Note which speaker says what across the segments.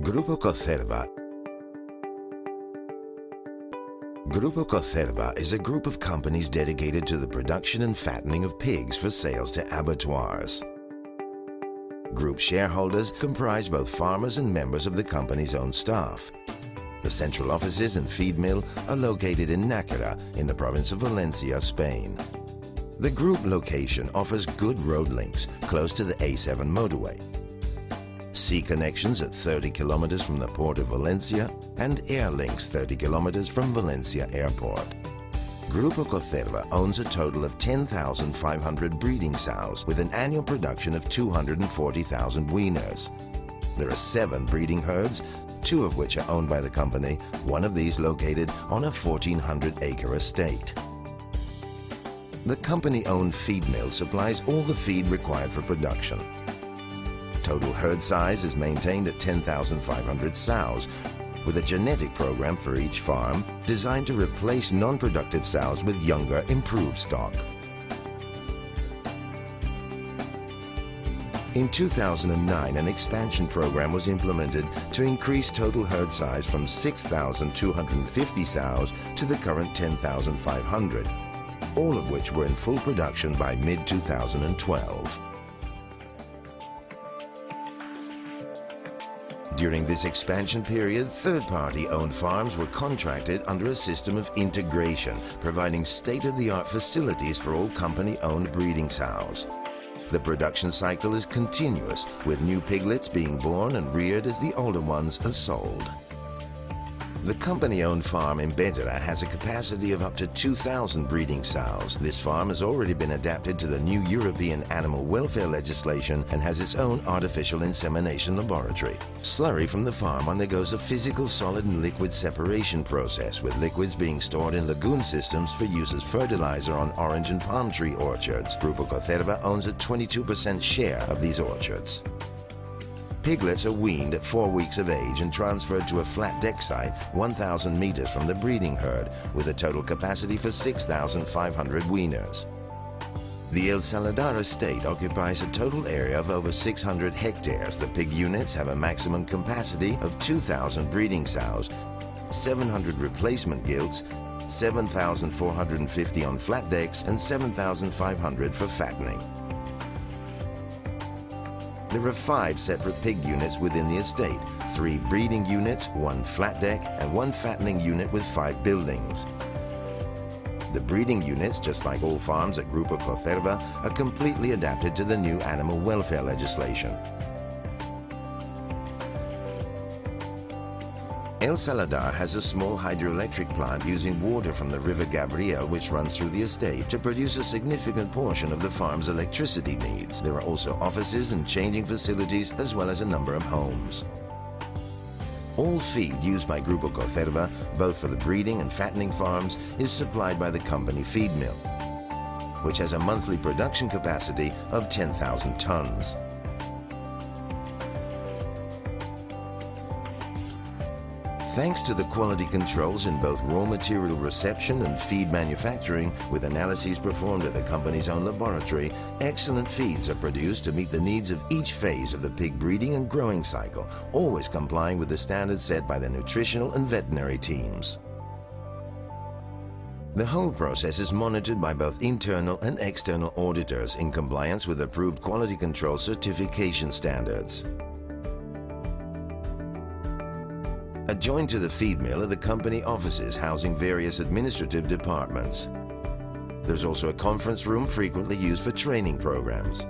Speaker 1: Grupo COCERVA. Grupo COCERVA is a group of companies dedicated to the production and fattening of pigs for sales to abattoirs. Group shareholders comprise both farmers and members of the company's own staff. The central offices and feed mill are located in Nájera in the province of Valencia, Spain. The group location offers good road links close to the A7 motorway, sea connections at 30 kilometers from the port of Valencia, and air links 30 kilometers from Valencia Airport. Grupo COCERVA owns a total of 10,500 breeding sows with an annual production of 240,000 weaners. There are 7 breeding herds, 2 of which are owned by the company, one of these located on a 1,400-acre estate. The company-owned feed mill supplies all the feed required for production. Total herd size is maintained at 10,500 sows, with a genetic program for each farm designed to replace non-productive sows with younger, improved stock. In 2009, an expansion program was implemented to increase total herd size from 6,250 sows to the current 10,500, all of which were in full production by mid-2012. During this expansion period, third-party owned farms were contracted under a system of integration, providing state-of-the-art facilities for all company-owned breeding sows. The production cycle is continuous, with new piglets being born and reared as the older ones are sold. The company-owned farm in Bétera has a capacity of up to 2,000 breeding sows. This farm has already been adapted to the new European animal welfare legislation and has its own artificial insemination laboratory. Slurry from the farm undergoes a physical solid and liquid separation process, with liquids being stored in lagoon systems for use as fertilizer on orange and palm tree orchards. Grupo COCERVA owns a 22% share of these orchards. Piglets are weaned at 4 weeks of age and transferred to a flat deck site 1,000 meters from the breeding herd, with a total capacity for 6,500 weaners. The El Salvador estate occupies a total area of over 600 hectares. The pig units have a maximum capacity of 2,000 breeding sows, 700 replacement gilts, 7,450 on flat decks, and 7,500 for fattening. There are 5 separate pig units within the estate, 3 breeding units, 1 flat deck, and 1 fattening unit with 5 buildings. The breeding units, just like all farms at Grupo COCERVA, are completely adapted to the new animal welfare legislation. El Salvador has a small hydroelectric plant using water from the River Gabriel, which runs through the estate, to produce a significant portion of the farm's electricity needs. There are also offices and changing facilities, as well as a number of homes. All feed used by Grupo COCERVA, both for the breeding and fattening farms, is supplied by the company feed mill, which has a monthly production capacity of 10,000 tons. Thanks to the quality controls in both raw material reception and feed manufacturing, with analyses performed at the company's own laboratory, excellent feeds are produced to meet the needs of each phase of the pig breeding and growing cycle, always complying with the standards set by the nutritional and veterinary teams. The whole process is monitored by both internal and external auditors in compliance with approved quality control certification standards. Adjoined to the feed mill are the company offices housing various administrative departments. There's also a conference room frequently used for training programs.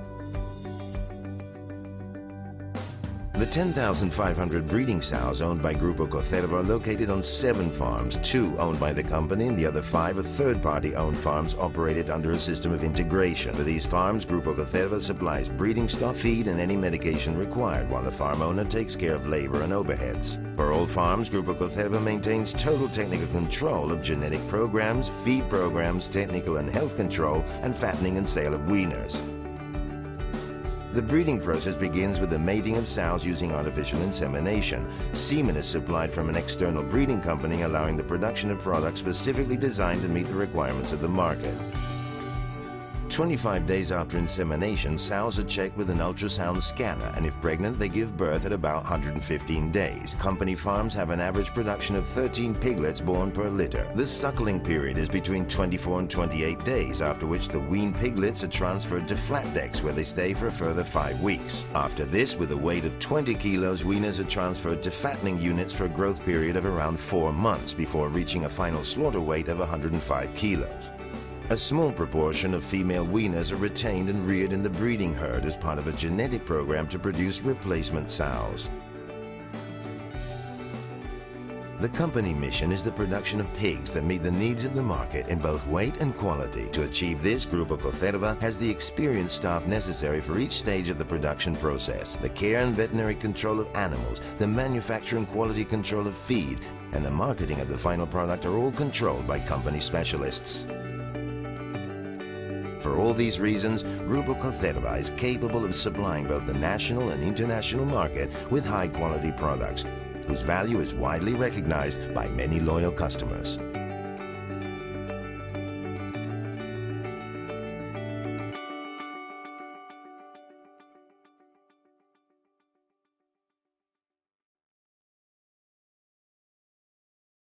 Speaker 1: The 10,500 breeding sows owned by Grupo COCERVA are located on 7 farms, 2 owned by the company and the other 5 are third-party owned farms operated under a system of integration. For these farms, Grupo COCERVA supplies breeding stock, feed and any medication required, while the farm owner takes care of labor and overheads. For all farms, Grupo COCERVA maintains total technical control of genetic programs, feed programs, technical and health control, and fattening and sale of weaners. The breeding process begins with the mating of sows using artificial insemination. Semen is supplied from an external breeding company, allowing the production of products specifically designed to meet the requirements of the market. 25 days after insemination, sows are checked with an ultrasound scanner, and if pregnant, they give birth at about 115 days. Company farms have an average production of 13 piglets born per litter. The suckling period is between 24 and 28 days, after which the weaned piglets are transferred to flat decks, where they stay for a further 5 weeks. After this, with a weight of 20 kilos, weaners are transferred to fattening units for a growth period of around 4 months before reaching a final slaughter weight of 105 kilos. A small proportion of female weaners are retained and reared in the breeding herd as part of a genetic program to produce replacement sows. The company mission is the production of pigs that meet the needs of the market in both weight and quality. To achieve this, Grupo COCERVA has the experienced staff necessary for each stage of the production process. The care and veterinary control of animals, the manufacture and quality control of feed, and the marketing of the final product are all controlled by company specialists. For all these reasons, Grupo COCERVA is capable of supplying both the national and international market with high-quality products, whose value is widely recognized by many loyal customers.